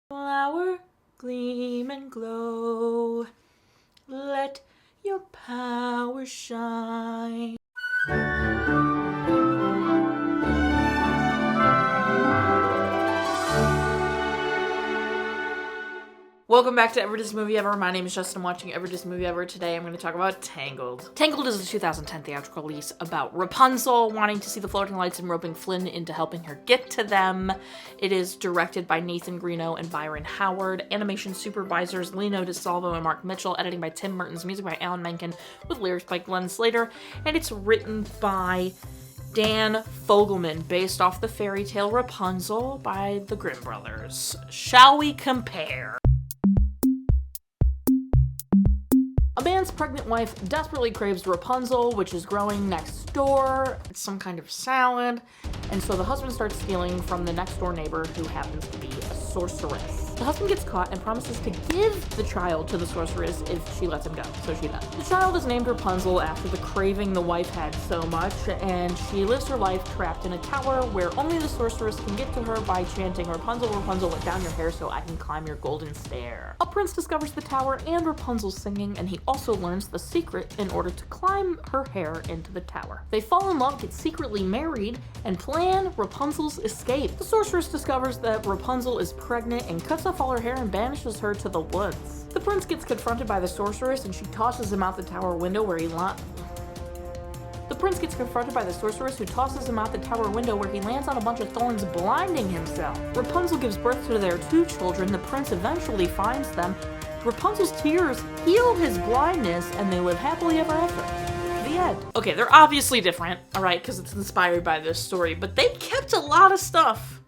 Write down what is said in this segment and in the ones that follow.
Flower, gleam and glow, let your power shine. Welcome back to Ever Disney Movie Ever. My name is Justin. I'm watching Ever Disney Movie Ever. Today I'm going to talk about Tangled. Tangled is a 2010 theatrical release about Rapunzel wanting to see the floating lights and roping Flynn into helping her get to them. It is directed by Nathan Greno and Byron Howard. Animation supervisors Lino, DiSalvo, and Mtichell. Editing by Tim Mertens. Music by Alan Menken with lyrics by Glenn Slater. And it's written by Dan Fogelman, based off the fairy tale Rapunzel by the Grimm brothers. Shall we compare? A man's pregnant wife desperately craves Rapunzel, which is growing next door. It's some kind of salad. And so the husband starts stealing from the next door neighbor who happens to be a sorceress. The husband gets caught and promises to give the child to the sorceress if she lets him go, so she does. The child is named Rapunzel after the craving the wife had so much, and she lives her life trapped in a tower where only the sorceress can get to her by chanting, "Rapunzel, Rapunzel, let down your hair so I can climb your golden stair." A prince discovers the tower and Rapunzel's singing, and he also learns the secret in order to climb her hair into the tower. They fall in love, get secretly married, and plan Rapunzel's escape. The sorceress discovers that Rapunzel is pregnant and cuts off all her hair and banishes her to the woods. The prince gets confronted by the sorceress and she tosses him out the tower window where he lands on a bunch of thorns, blinding himself. Rapunzel gives birth to their two children. The prince eventually finds them. Rapunzel's tears heal his blindness, and they live happily ever after. The end. Okay, they're obviously different, alright, because it's inspired by this story, but they kept a lot of stuff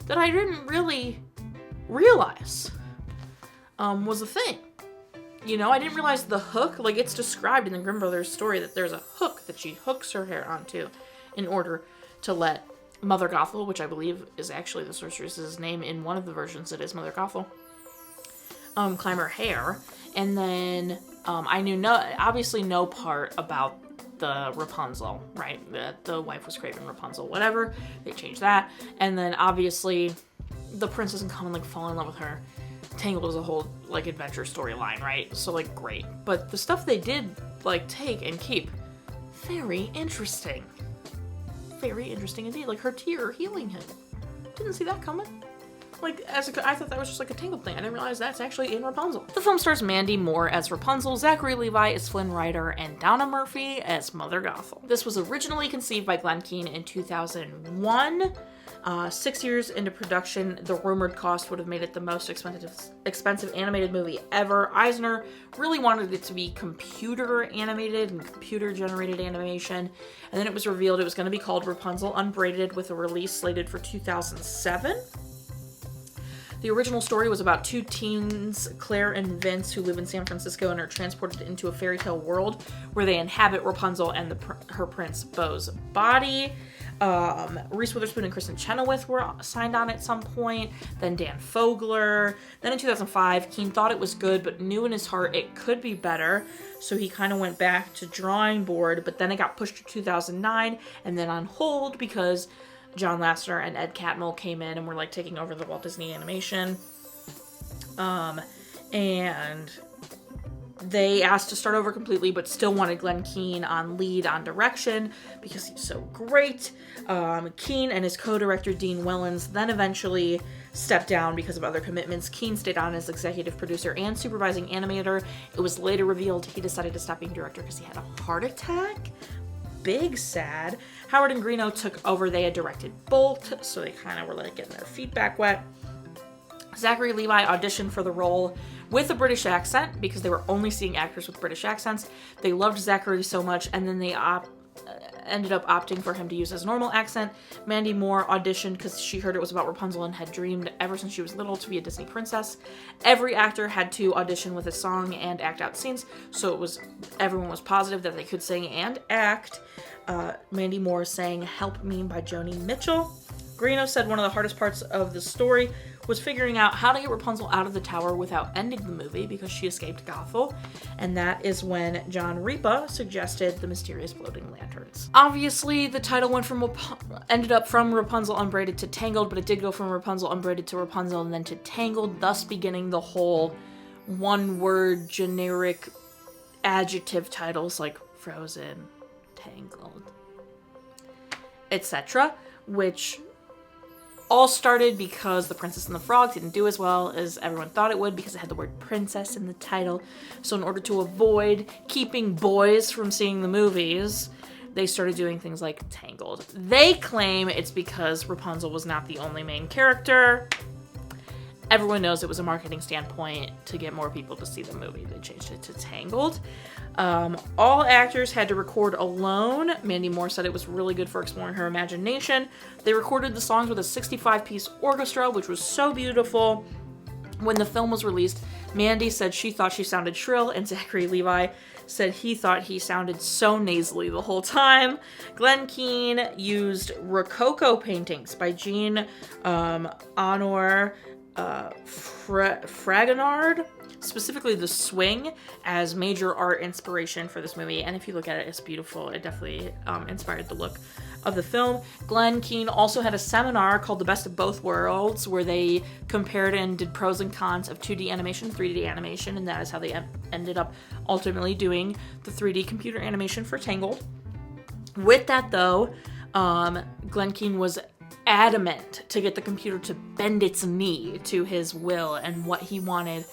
that I didn't really realize was a thing. You know, I didn't realize the hook, like it's described in the Grimm Brothers story that there's a hook that she hooks her hair onto in order to let Mother Gothel, which I believe is actually the sorceress's name in one of the versions, it is Mother Gothel, climb her hair. And then I knew obviously no part about the Rapunzel, right? That the wife was craving Rapunzel, whatever. They changed that. And then obviously the prince doesn't come and like fall in love with her. Tangled was a whole like adventure storyline, right? So like great. But the stuff they did like take and keep, very interesting. Very interesting indeed. Like her tear healing him. Didn't see that coming. Like, I thought that was just like a Tangled thing. I didn't realize that's actually in Rapunzel. The film stars Mandy Moore as Rapunzel, Zachary Levi as Flynn Rider, and Donna Murphy as Mother Gothel. This was originally conceived by Glenn Keane in 2001. 6 years into production, the rumored cost would have made it the most expensive animated movie ever. Eisner really wanted it to be computer animated and computer generated animation. And then it was revealed it was going to be called Rapunzel Unbraided, with a release slated for 2007. The original story was about two teens, Claire and Vince, who live in San Francisco and are transported into a fairy tale world where they inhabit Rapunzel and her prince Beau's body. Reese Witherspoon and Kristen Chenoweth were signed on at some point, then Dan Fogler. Then in 2005, Keane thought it was good, but knew in his heart it could be better, so he kind of went back to drawing board, but then it got pushed to 2009 and then on hold because John Lasseter and Ed Catmull came in and were like taking over the Walt Disney Animation. And they asked to start over completely, but still wanted Glenn Keane on direction because he's so great. Keane and his co-director Dean Wellens then eventually stepped down because of other commitments. Keane stayed on as executive producer and supervising animator. It was later revealed he decided to stop being director because he had a heart attack. Big sad. Howard and Greno took over. They had directed Bolt, so they kind of were like getting their feet back wet. Zachary Levi auditioned for the role with a British accent because they were only seeing actors with British accents. They loved Zachary so much, and then they ended up opting for him to use his normal accent. Mandy Moore auditioned because she heard it was about Rapunzel and had dreamed ever since she was little to be a Disney princess. Every actor had to audition with a song and act out scenes, so everyone was positive that they could sing and act. Mandy Moore sang "Help Me" by Joni Mitchell. Greno said one of the hardest parts of the story was figuring out how to get Rapunzel out of the tower without ending the movie because she escaped Gothel, and that is when John Ripa suggested the mysterious floating lanterns. Obviously, the title ended up from Rapunzel Unbraided to Tangled, but it did go from Rapunzel Unbraided to Rapunzel and then to Tangled, thus beginning the whole one-word generic adjective titles like Frozen, Tangled, etc., which all started because The Princess and the Frog didn't do as well as everyone thought it would because it had the word princess in the title. So in order to avoid keeping boys from seeing the movies, they started doing things like Tangled. They claim it's because Rapunzel was not the only main character. Everyone knows it was a marketing standpoint to get more people to see the movie. They changed it to Tangled. All actors had to record alone. Mandy Moore said it was really good for exploring her imagination. They recorded the songs with a 65-piece orchestra, which was so beautiful. When the film was released, Mandy said she thought she sounded shrill, and Zachary Levi said he thought he sounded so nasally the whole time. Glen Keane used Rococo paintings by Jean Honor Fragonard, specifically the swing, as major art inspiration for this movie. And if you look at it, it's beautiful. It definitely inspired the look of the film. Glen Keane also had a seminar called The Best of Both Worlds, where they compared and did pros and cons of 2D animation, 3D animation, and that is how they ended up ultimately doing the 3D computer animation for Tangled. With that, though, Glen Keane was adamant to get the computer to bend its knee to his will and what he wanted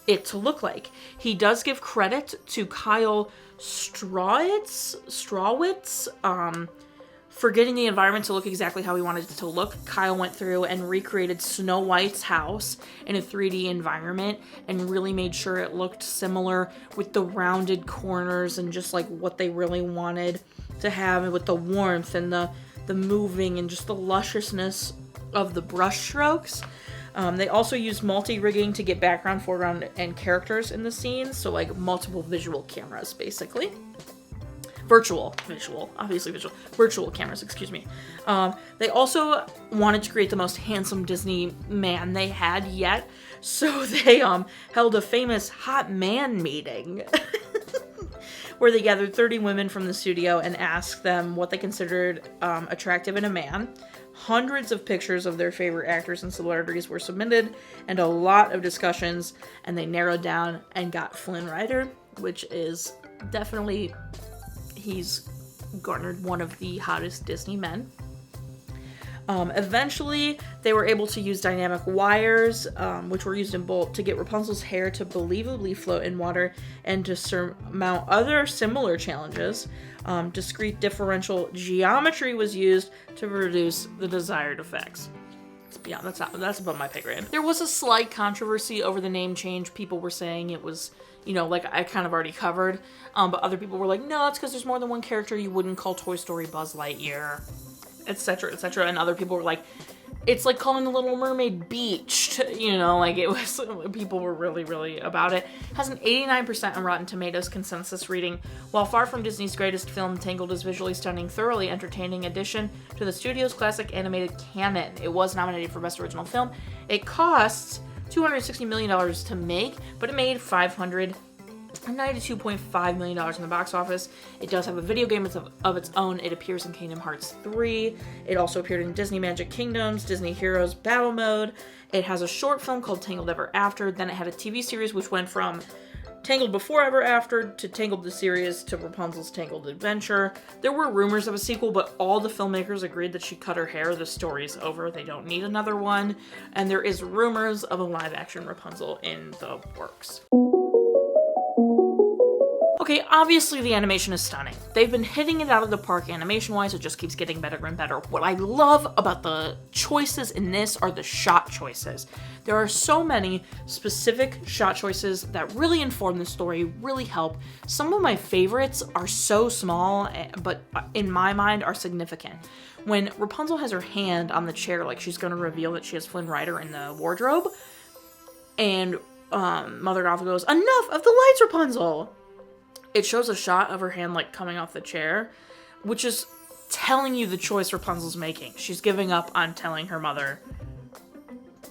it to look like. He does give credit to Kyle Strawitz for getting the environment to look exactly how he wanted it to look. Kyle went through and recreated Snow White's house in a 3D environment and really made sure it looked similar with the rounded corners and just like what they really wanted to have, and with the warmth and the moving and just the lusciousness of the brush strokes. They also used multi-rigging to get background, foreground, and characters in the scenes. So like multiple visual cameras, basically. Virtual cameras, excuse me. They also wanted to create the most handsome Disney man they had yet. So they held a famous hot man meeting where they gathered 30 women from the studio and asked them what they considered attractive in a man. Hundreds of pictures of their favorite actors and celebrities were submitted, and a lot of discussions, and they narrowed down and got Flynn Rider, which is definitely, he's garnered one of the hottest Disney men. Eventually, they were able to use dynamic wires, which were used in Bolt, to get Rapunzel's hair to believably float in water and to surmount other similar challenges. Discrete differential geometry was used to produce the desired effects. Yeah, that's above my pay grade. There was a slight controversy over the name change. People were saying it was, like I kind of already covered, but other people were like, no, it's because there's more than one character. You wouldn't call Toy Story Buzz Lightyear, etc., etc. And other people were like, it's like calling The Little Mermaid beached, like it was, people were really, really about it. Has an 89% on Rotten Tomatoes consensus rating. While far from Disney's greatest film, Tangled is visually stunning, thoroughly entertaining addition to the studio's classic animated canon. It was nominated for Best Original Film. It costs $260 million to make, but it made $92.5 million in the box office. It does have a video game of its own. It appears in Kingdom Hearts 3. It also appeared in Disney Magic Kingdoms, Disney Heroes Battle Mode. It has a short film called Tangled Ever After. Then it had a TV series which went from Tangled Before Ever After to Tangled the Series to Rapunzel's Tangled Adventure. There were rumors of a sequel, but all the filmmakers agreed that she cut her hair. The story's over. They don't need another one. And there is rumors of a live-action Rapunzel in the works. Okay, obviously the animation is stunning. They've been hitting it out of the park animation-wise. It just keeps getting better and better. What I love about the choices in this are the shot choices. There are so many specific shot choices that really inform the story, really help. Some of my favorites are so small, but in my mind are significant. When Rapunzel has her hand on the chair, like she's going to reveal that she has Flynn Rider in the wardrobe, and Mother Gothel goes, "Enough of the lights, Rapunzel!" It shows a shot of her hand like coming off the chair, which is telling you the choice Rapunzel's making. She's giving up on telling her mother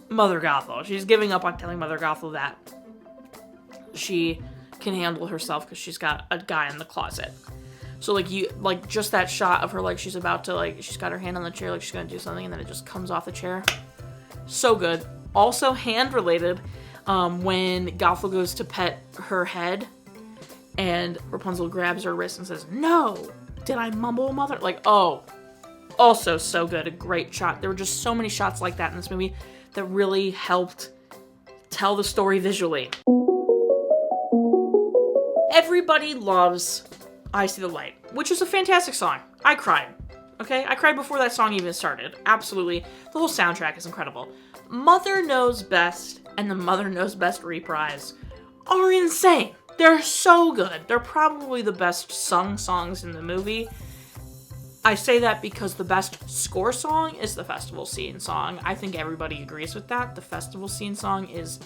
Mother Gothel. She's giving up on telling Mother Gothel that she can handle herself because she's got a guy in the closet. So, like, just that shot of her, like, she's about to, like, she's got her hand on the chair, like, she's gonna do something, and then it just comes off the chair. So good. Also, hand-related, when Gothel goes to pet her head, and Rapunzel grabs her wrist and says, "No! Did I mumble, mother?" Like, oh. Also so good. A great shot. There were just so many shots like that in this movie that really helped tell the story visually. Everybody loves I See the Light, which is a fantastic song. I cried. Okay? I cried before that song even started. Absolutely. The whole soundtrack is incredible. Mother Knows Best and the Mother Knows Best reprise are insane. They're so good. They're probably the best sung songs in the movie. I say that because the best score song is the festival scene song. I think everybody agrees with that. The festival scene song is,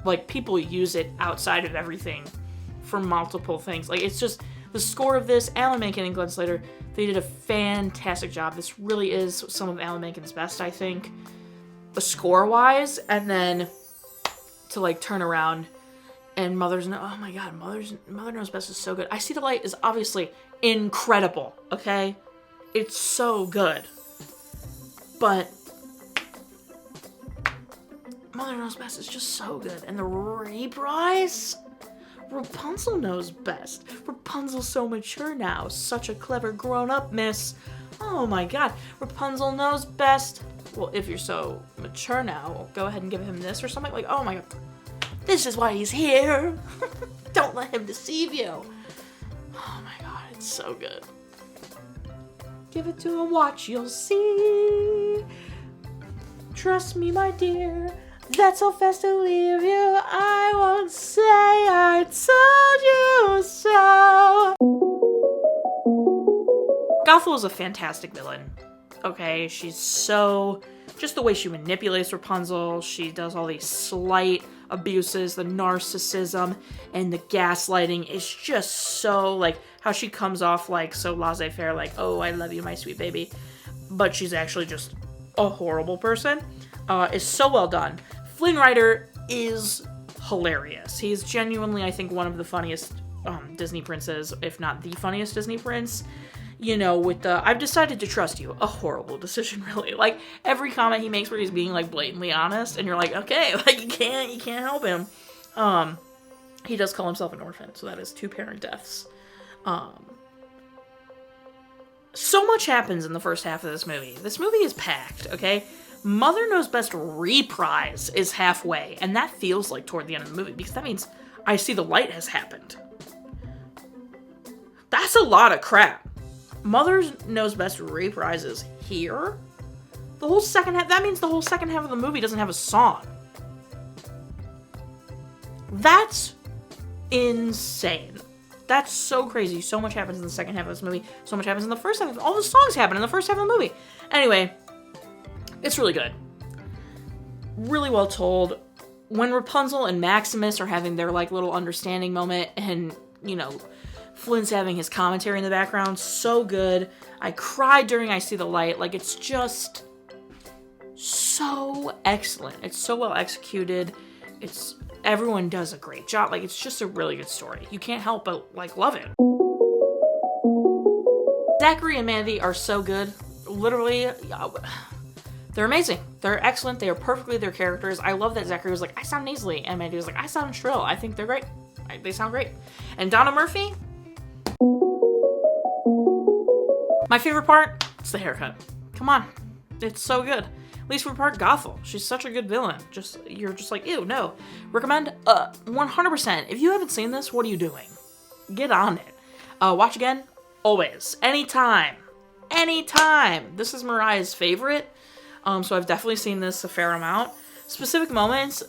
like, people use it outside of everything for multiple things. Like, it's just, the score of this, Alan Menken and Glenn Slater, they did a fantastic job. This really is some of Alan Menken's best, I think, score-wise. And then to, like, turn around and Mother Knows Best is so good. I See the Light is obviously incredible, okay? It's so good. But Mother Knows Best is just so good. And the reprise? Rapunzel Knows Best. Rapunzel's so mature now. Such a clever grown-up miss. Oh my god. Rapunzel Knows Best. Well, if you're so mature now, go ahead and give him this or something. Like, oh my god. This is why he's here. Don't let him deceive you. Oh my god, it's so good. Give it to him, watch, you'll see. Trust me, my dear. That's so fast to leave you. I won't say I told you so. Gothel is a fantastic villain. Okay, she's so... Just the way she manipulates Rapunzel, she does all these slight abuses, the narcissism, and the gaslighting is just so, like, how she comes off, like, so laissez-faire, like, oh, I love you, my sweet baby, but she's actually just a horrible person, is so well done. Flynn Rider is hilarious. He's genuinely, I think, one of the funniest Disney princes, if not the funniest Disney prince. You know, with the, I've decided to trust you. A horrible decision, really. Like, every comment he makes where he's being, like, blatantly honest, and you're like, okay, like, you can't help him. He does call himself an orphan, so that is 2 parent deaths. So much happens in the first half of this movie. This movie is packed, okay? Mother Knows Best reprise is halfway, and that feels like toward the end of the movie, because that means I See the Light has happened. That's a lot of crap. Mother Knows Best reprises here. The whole second half, that means the whole second half of the movie doesn't have a song. That's insane. That's so crazy. So much happens in the second half of this movie. So much happens in the first half. All the songs happen in the first half of the movie. Anyway, it's really good. Really well told. When Rapunzel and Maximus are having their, like, little understanding moment and, you know, Flynn's having his commentary in the background, so good. I cried during I See the Light. Like, it's just so excellent. It's so well executed. Everyone does a great job. Like, it's just a really good story. You can't help but, like, love it. Zachary and Mandy are so good. Literally, they're amazing. They're excellent. They are perfectly their characters. I love that Zachary was like, I sound nasally. And Mandy was like, I sound shrill. I think they're great. They sound great. And Donna Murphy, my favorite part, it's the haircut. Come on. It's so good. Least favorite part, Gothel. She's such a good villain. You're just like, ew, no. Recommend 100%. If you haven't seen this, what are you doing? Get on it. Watch again, always. Anytime. This is Mariah's favorite. So I've definitely seen this a fair amount. Specific moments,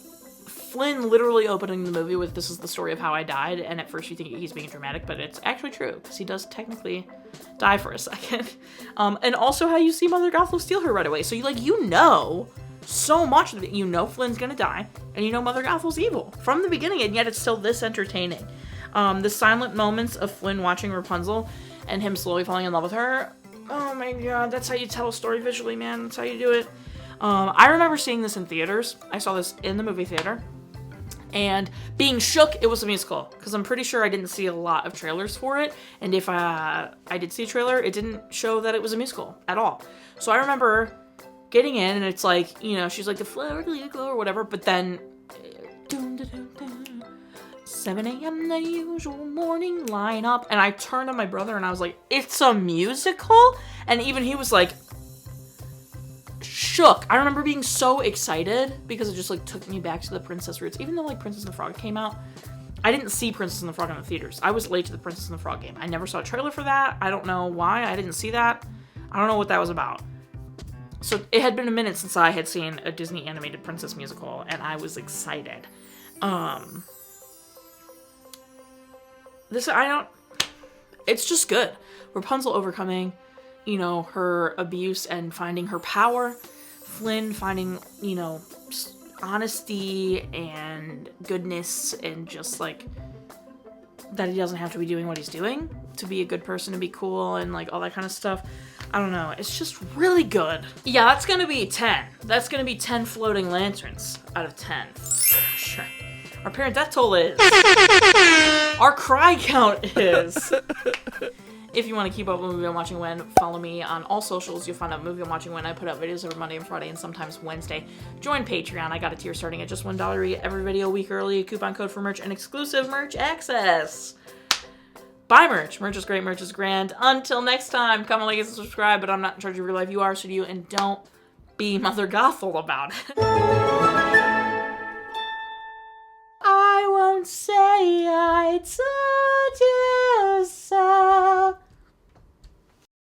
Flynn literally opening the movie with "This is the story of how I died," and at first you think he's being dramatic, but it's actually true, because he does technically die for a second. And also how you see Mother Gothel steal her right away. So you know so much that you know Flynn's gonna die, and you know Mother Gothel's evil from the beginning, and yet it's still this entertaining. The silent moments of Flynn watching Rapunzel and him slowly falling in love with her. Oh my god, that's how you tell a story visually, man. That's how you do it. I remember seeing this in theaters. I saw this in the movie theater. And being shook it was a musical. Because I'm pretty sure I didn't see a lot of trailers for it. And if I did see a trailer, it didn't show that it was a musical at all. So I remember getting in and it's like, you know, she's like the flower or whatever. But then 7 a.m. the usual morning lineup. And I turned on my brother and I was like, it's a musical? And even he was like, shook. I remember being so excited because it just like took me back to the princess roots. Even though like Princess and the Frog came out, I didn't see Princess and the Frog in the theaters. I was late to the Princess and the Frog game. I never saw a trailer for that. I don't know why I didn't see that. I don't know what that was about. So it had been a minute since I had seen a Disney animated princess musical and I was excited. It's just good. Rapunzel overcoming, you know, her abuse and finding her power. Flynn finding, you know, honesty and goodness and just like that he doesn't have to be doing what he's doing to be a good person, to be cool and like all that kind of stuff. I don't know. It's just really good. Yeah, that's going to be 10. That's going to be 10 floating lanterns out of 10. Sure. Our parent death toll is. Our cry count is. If you want to keep up with Movie I'm Watching When, follow me on all socials. You'll find out Movie I'm Watching When. I put out videos every Monday and Friday and sometimes Wednesday. Join Patreon. I got a tier starting at just $1. Every video a week early. A coupon code for merch and exclusive merch access. Buy merch. Merch is great. Merch is grand. Until next time, comment, like, and subscribe. But I'm not in charge of your life. You are, so do you. And don't be Mother Gothel about it. I won't say I told you so.